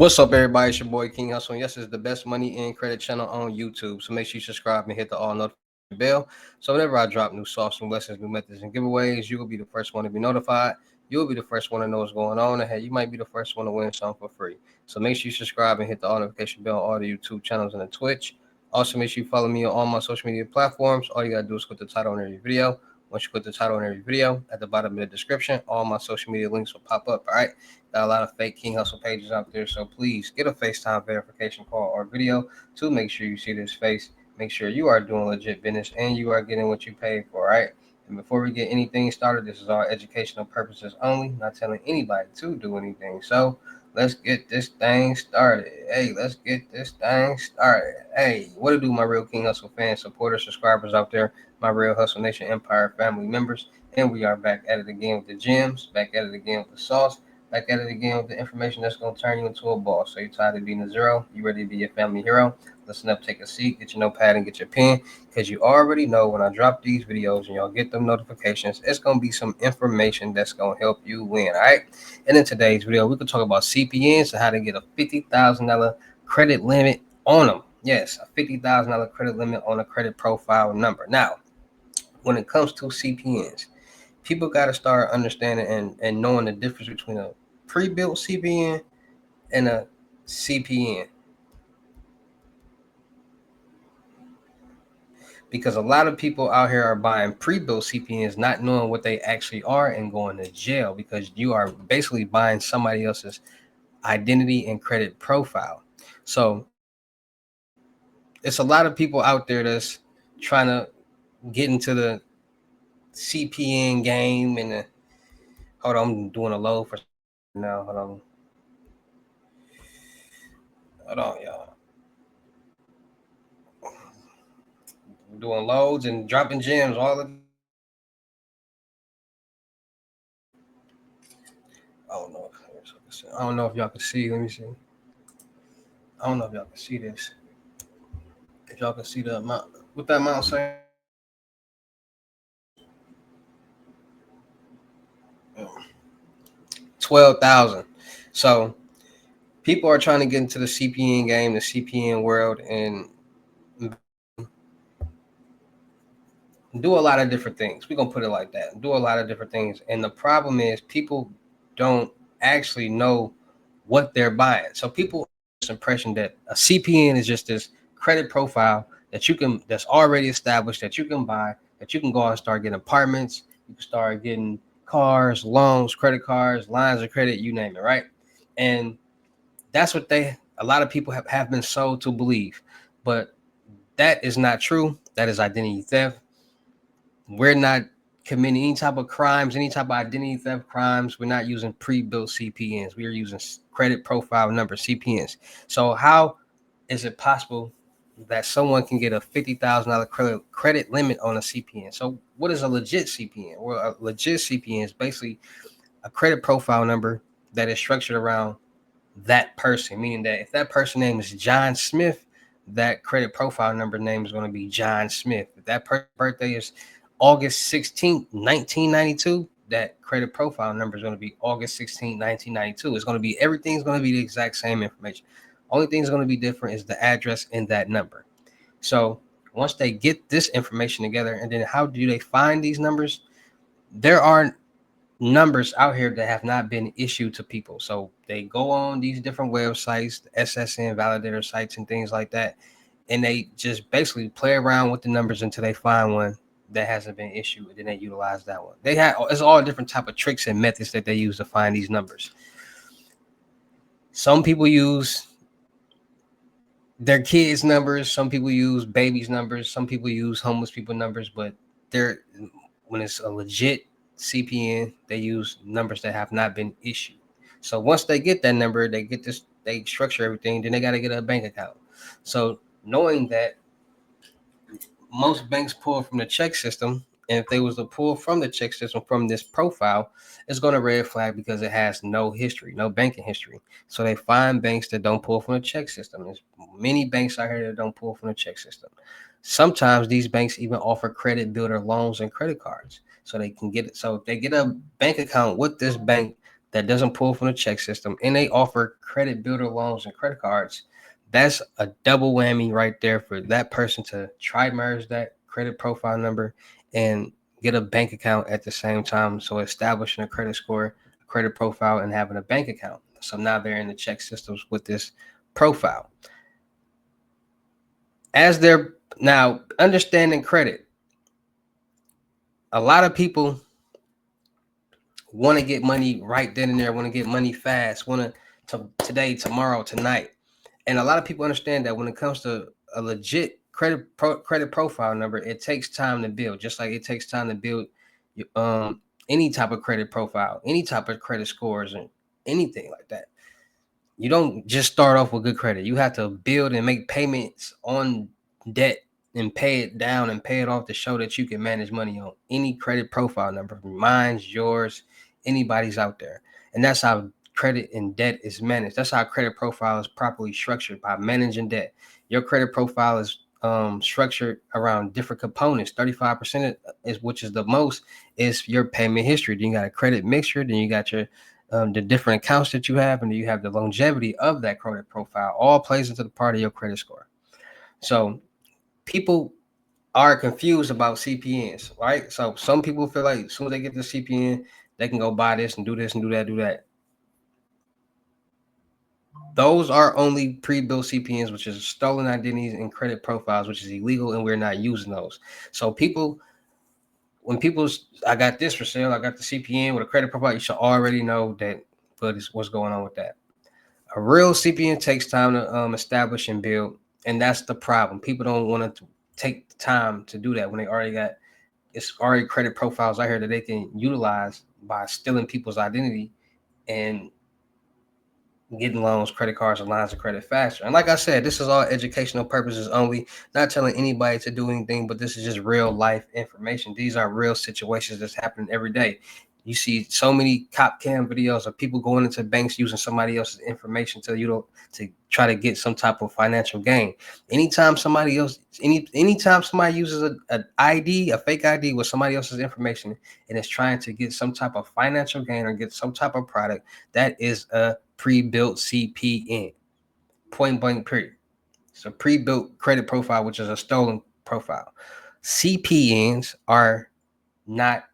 What's up, everybody? It's your boy King Hussle. And yes, it's the best money and credit channel on YouTube. So make sure you subscribe and hit the all notification bell. So whenever I drop new sauce, new lessons, new methods, and giveaways, you will be the first one to be notified. You'll be the first one to know what's going on. And hey, you might be the first one to win something for free. So make sure you subscribe and hit the all notification bell on all the YouTube channels and the Twitch. Also, make sure you follow me on all my social media platforms. All you gotta do is click the title on every video. Once you click the title on every video, at the bottom of the description, all my social media links will pop up. All right. Got a lot of fake King Hustle pages out there, so please get a FaceTime verification call or video to make sure you see this face. Make sure you are doing legit business and you are getting what you paid for, right? And before we get anything started, this is all educational purposes only, not telling anybody to do anything. So let's get this thing started. Hey, let's get this thing started. Hey, what to do, my real King Hustle fans, supporters, subscribers out there, my real Hustle Nation Empire family members. And we are back at it again with the gems, back at it again with the sauce, back at it again with the information that's going to turn you into a boss. So you're tired of being a zero? You ready to be a family hero? Listen up, take a seat, get your notepad and get your pen, because you already know when I drop these videos and y'all get them notifications, it's going to be some information that's going to help you win, all right? And in today's video, we can talk about CPNs and how to get a $50,000 credit limit on them. Yes, a $50,000 credit limit on a credit profile number. Now, when it comes to CPNs, people got to start understanding and knowing the difference between a pre-built CPN and a CPN, because a lot of people out here are buying pre-built CPNs not knowing what they actually are and going to jail, because you are basically buying somebody else's identity and credit profile. So it's a lot of people out there that's trying to get into the CPN game. And hold on, I'm doing a load for now. Hold on, y'all. I'm doing loads and dropping gems all the. I don't know. I don't know if y'all can see. Let me see. I don't know if y'all can see this. If y'all can see the amount, what that amount say? 12,000. So people are trying to get into the CPN game, the CPN world, and do a lot of different things. We're gonna put it like that. Do a lot of different things. And the problem is people don't actually know what they're buying. So people have this impression that a CPN is just this credit profile that you can, that's already established, that you can buy, that you can go out and start getting apartments, you can start getting cars, loans, credit cards, lines of credit, you name it, right? And that's what a lot of people have been sold to believe. But that is not true. That is identity theft. We're not committing any type of crimes, any type of identity theft crimes. We're not using pre-built CPNs. We are using credit profile number CPNs. So how is it possible that someone can get a $50,000 credit limit on a CPN? So what is a legit CPN? Well, a legit CPN is basically a credit profile number that is structured around that person, meaning that if that person name is John Smith, that credit profile number name is going to be John Smith. If that birthday is August 16th, 1992, that credit profile number is going to be August 16th, 1992. It's going to be, everything's going to be the exact same information. Only thing that's going to be different is the address and that number. So once they get this information together, and then how do they find these numbers? There are numbers out here that have not been issued to people. So they go on these different websites, the SSN validator sites and things like that, and they just basically play around with the numbers until they find one that hasn't been issued, and then they utilize that one. They have, it's all different type of tricks and methods that they use to find these numbers. Some people use their kids' numbers, some people use babies' numbers, some people use homeless people numbers, but they're, when it's a legit CPN, they use numbers that have not been issued. So once they get that number, they get this, they structure everything, then they got to get a bank account. So knowing that most banks pull from the check system, and if they was to pull from the check system from this profile, it's going to red flag because it has no history, no banking history. So they find banks that don't pull from the check system. There's many banks out here that don't pull from the check system. Sometimes these banks even offer credit builder loans and credit cards, so they can get it. So if they get a bank account with this bank, that doesn't pull from the check system, and they offer credit builder loans and credit cards, that's a double whammy right there for that person to try merge that credit profile number and get a bank account at the same time. So establishing a credit score, a credit profile, and having a bank account. So now they're in the check systems with this profile. As they're now understanding credit, a lot of people want to get money right then and there, want to get money fast, want to today, tomorrow, tonight. And a lot of people understand that when it comes to a legit credit profile number, it takes time to build, just like it takes time to build any type of credit profile, any type of credit scores, and anything like that. You don't just start off with good credit. You have to build and make payments on debt and pay it down and pay it off to show that you can manage money on any credit profile number. Mine's, yours, anybody's out there. And that's how credit and debt is managed. That's how credit profile is properly structured, by managing debt. Your credit profile is structured around different components. 35% is, which is the most, is your payment history. Then you got a credit mixture. Then you got your the different accounts that you have, and you have the longevity of that credit profile. All plays into the part of your credit score. So people are confused about CPNs, right? So some people feel like as soon as they get the CPN, they can go buy this and do this and do that, do that. Those are only pre-built CPNs, which is stolen identities and credit profiles, which is illegal, and we're not using those. So people, when people, I got this for sale, I got the CPN with a credit profile, you should already know that what's going on with that. A real CPN takes time to establish and build, and that's the problem. People don't want to take the time to do that when they already got, it's already credit profiles out here that they can utilize by stealing people's identity and getting loans, credit cards, and lines of credit faster. And like I said, this is all educational purposes only, not telling anybody to do anything, but this is just real life information. These are real situations that's happening every day. You see so many cop cam videos of people going into banks using somebody else's information to try to get some type of financial gain. Anytime somebody else, anytime somebody uses a ID, a fake ID with somebody else's information, and is trying to get some type of financial gain or get some type of product, that is a pre-built CPN. Point blank, period. It's a pre-built credit profile, which is a stolen profile. CPNs are not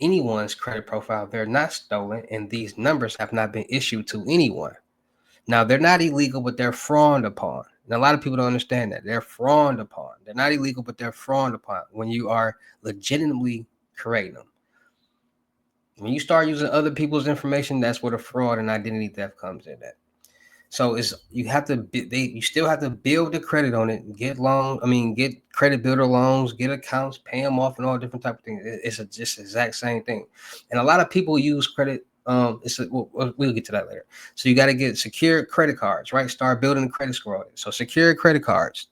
anyone's credit profile. They're not stolen, and these numbers have not been issued to anyone. Now, they're not illegal, but they're frowned upon. And a lot of people don't understand that. They're frowned upon. They're not illegal, but they're frowned upon when you are legitimately creating them. When you start using other people's information, that's where the fraud and identity theft comes in at. So it's, you have to you still have to build the credit on it, get get credit builder loans, get accounts, pay them off, and all different type of things. It's just exact same thing. And a lot of people use credit. We'll get to that later. So you got to get secure credit cards, right? Start building a credit score on it. So secure credit cards,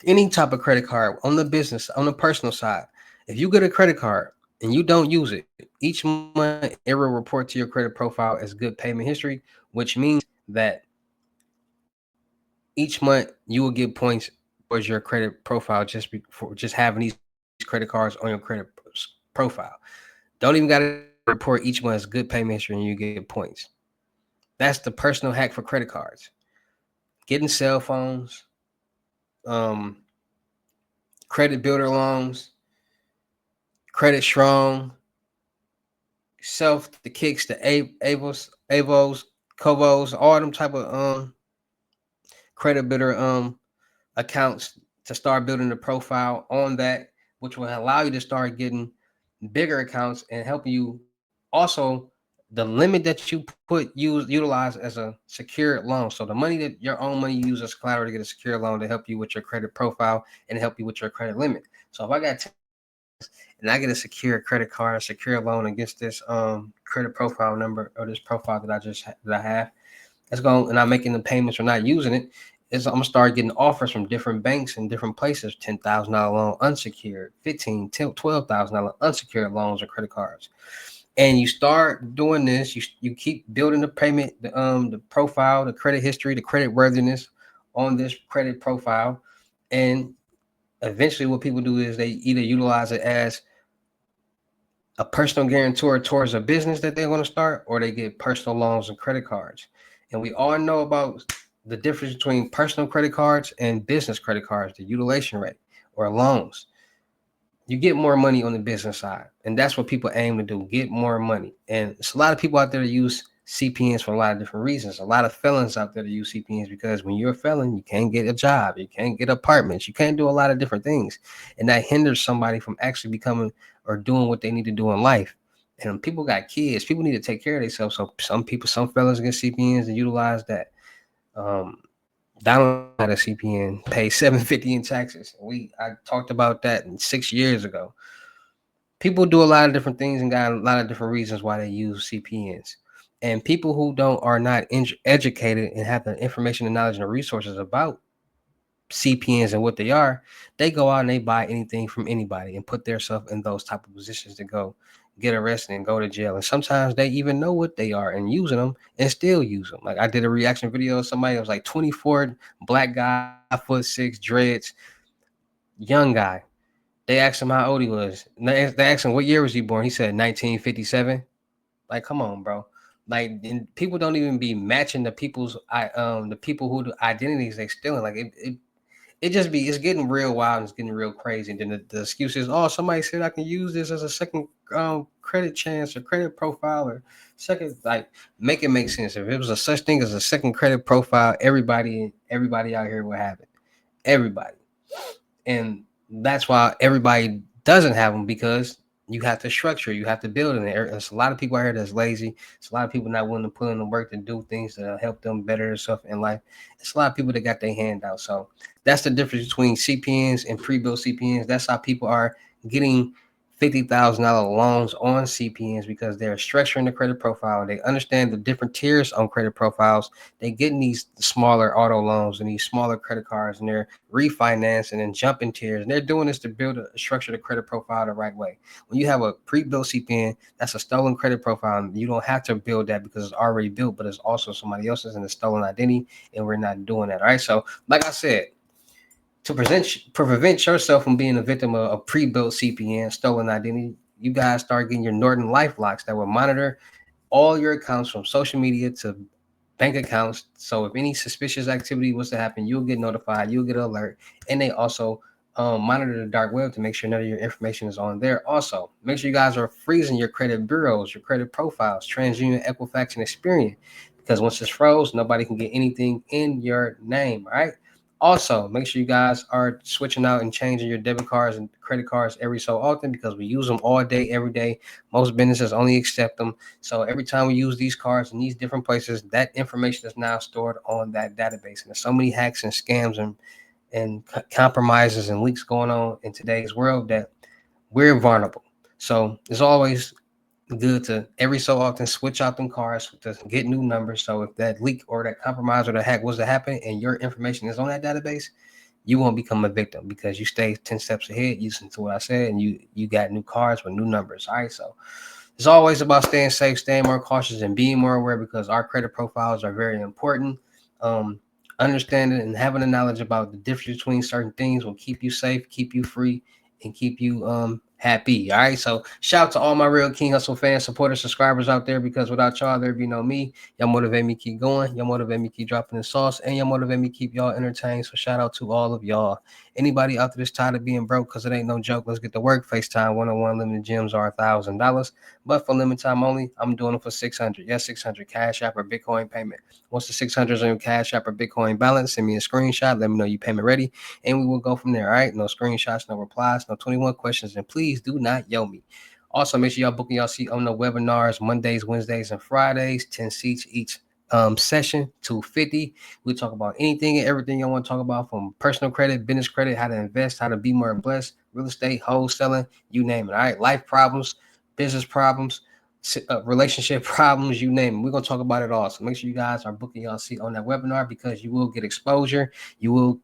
any type of credit card on the business, on the personal side. If you get a credit card and you don't use it, each month it will report to your credit profile as good payment history, which means that each month you will get points towards your credit profile for just having these credit cards on your credit profile. Don't even got to report each month as good payment history and you get points. That's the personal hack for credit cards. Getting cell phones, credit builder loans, credit strong, self, the kicks, the avos, covos, all them type of credit builder accounts to start building the profile on that, which will allow you to start getting bigger accounts and help you. Also, the limit that you utilize as a secured loan. So the money, that your own money, you use as collateral to get a secure loan to help you with your credit profile and help you with your credit limit. So if I got and I get a secure credit card, a secure loan against this credit profile number or this profile that I have, that's going, and I'm making the payments or not using it, is I'm gonna start getting offers from different banks and different places. $10,000 loan unsecured, $12,000 unsecured loans or credit cards. And you start doing this, you keep building the payment, the profile, the credit history, the credit worthiness on this credit profile. And eventually what people do is they either utilize it as a personal guarantor towards a business that they're going to start, or they get personal loans and credit cards. And we all know about the difference between personal credit cards and business credit cards, the utilization rate or loans. You get more money on the business side, and that's what people aim to do, get more money. And it's a lot of people out there that use CPNs for a lot of different reasons. A lot of felons out there that use CPNs because when you're a felon, you can't get a job, you can't get apartments, you can't do a lot of different things, and that hinders somebody from actually becoming or doing what they need to do in life. And people got kids, people need to take care of themselves. So some felons get CPNs and utilize that. um Donald had a CPN, pay 750 in taxes. I talked about that 6 years ago. People do a lot of different things and got a lot of different reasons why they use CPNs. And people who don't are not educated and have the information and knowledge and the resources about CPNs and what they are, they go out and they buy anything from anybody and put themselves in those type of positions to go get arrested and go to jail. And sometimes they even know what they are and using them and still use them. Like I did a reaction video of somebody that was like 24, black guy, 5'6", dreads, young guy. They asked him how old he was. They asked him what year was he born. He said 1957. Like, come on, bro. Like, and people don't even be matching the people who the identities they stealing. Like, it just be it's getting real wild and it's getting real crazy. And then the excuse is, oh, somebody said I can use this as a second credit chance or credit profile or second, like, make it make sense. If it was a such thing as a second credit profile, everybody out here would have it. Everybody. And that's why everybody doesn't have them, because you have to structure, you have to build in there. There's a lot of people out here that's lazy. It's a lot of people not willing to put in the work to do things that help them better themselves in life. It's a lot of people that got their hand out. So that's the difference between CPNs and pre-built CPNs. That's how people are getting $50,000 loans on CPNs, because they're structuring the credit profile. They understand the different tiers on credit profiles. They getting these smaller auto loans and these smaller credit cards, and they're refinancing and jumping tiers. And they're doing this to build a structure the credit profile the right way. When you have a pre-built CPN, that's a stolen credit profile. You don't have to build that because it's already built, but it's also somebody else's and a stolen identity. And we're not doing that. All right. So, like I said, to prevent yourself from being a victim of a pre-built CPN, stolen identity, you guys start getting your Norton Life locks that will monitor all your accounts from social media to bank accounts. So if any suspicious activity was to happen, you'll get notified, you'll get an alert. And they also monitor the dark web to make sure none of your information is on there. Also, make sure you guys are freezing your credit bureaus, your credit profiles, TransUnion, Equifax, and Experian, because once it's froze, nobody can get anything in your name. All right. Also, make sure you guys are switching out and changing your debit cards and credit cards every so often, because we use them all day, every day. Most businesses only accept them. So every time we use these cards in these different places, that information is now stored on that database. And there's so many hacks and scams and compromises and leaks going on in today's world that we're vulnerable. So it's always good to every so often switch out them cards to get new numbers. So if that leak or that compromise or the hack was to happen and your information is on that database, you won't become a victim, because you stay 10 steps ahead using to what I said, and you got new cards with new numbers. All right. So it's always about staying safe, staying more cautious, and being more aware, because our credit profiles are very important. Um, Understanding and having the knowledge about the difference between certain things will keep you safe, keep you free, and keep you happy. All right. So shout out to all my real King Hustle fans, supporters, subscribers out there, because without y'all, there'd be no me. Y'all motivate me keep going. Y'all motivate me keep dropping the sauce, and y'all motivate me keep y'all entertained. So shout out to all of y'all. Anybody out there that's tired of being broke, because it ain't no joke, let's get to work. FaceTime 101 limited gems are $1,000. But for limited time only, I'm doing it for 600. Yes, 600 Cash App or Bitcoin payment. Once the 600 is on your Cash App or Bitcoin balance, send me a screenshot. Let me know you payment ready, and we will go from there. All right. No screenshots, no replies, no 21 questions, and please do not yell me. Also, make sure y'all booking y'all seat on the webinars Mondays, Wednesdays, and Fridays. 10 seats each session, 250. We talk about anything and everything y'all want to talk about, from personal credit, business credit, how to invest, how to be more blessed, real estate, wholesaling, you name it. All right. Life problems, business problems, relationship problems, you name it. We're going to talk about it all. So make sure you guys are booking y'all seat on that webinar, because you will get exposure. You will,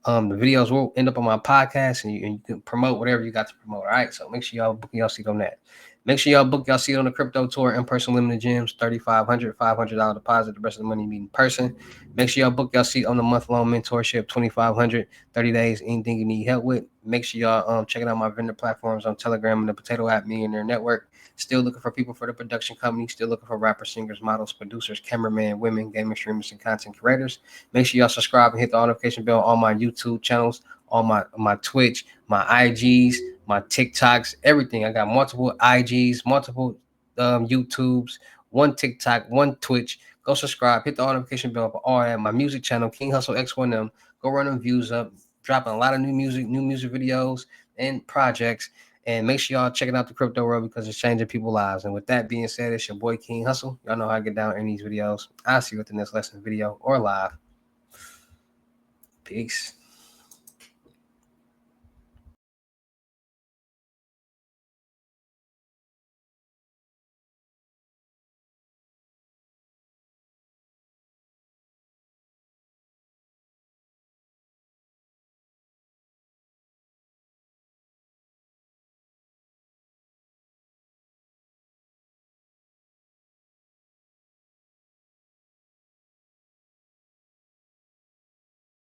the videos will end up on my podcast, and you can promote whatever you got to promote. All right. So make sure y'all booking y'all seat on that. Make sure y'all book y'all seat on the crypto tour in person limited gyms, $3,500 deposit, the rest of the money be in person. Make sure y'all book y'all seat on the month-long mentorship, $2,500, 30 days, anything you need help with. Make sure y'all checking out my vendor platforms on Telegram and the Potato App Millionaire Network. Still looking for people for the production company. Still looking for rappers, singers, models, producers, cameramen, women, gaming streamers, and content creators. Make sure y'all subscribe and hit the notification bell on my YouTube channels, on my Twitch, my IGs, my TikToks, everything. I got multiple IGs, multiple YouTubes, one TikTok, one Twitch. Go subscribe, hit the notification bell for all that. My music channel, King Hussle X1M. Go run them views up. Dropping a lot of new music videos and projects. And make sure y'all checking out the crypto world because it's changing people's lives. And with that being said, it's your boy King Hussle. Y'all know how I get down in these videos. I'll see you at the next lesson video or live. Peace.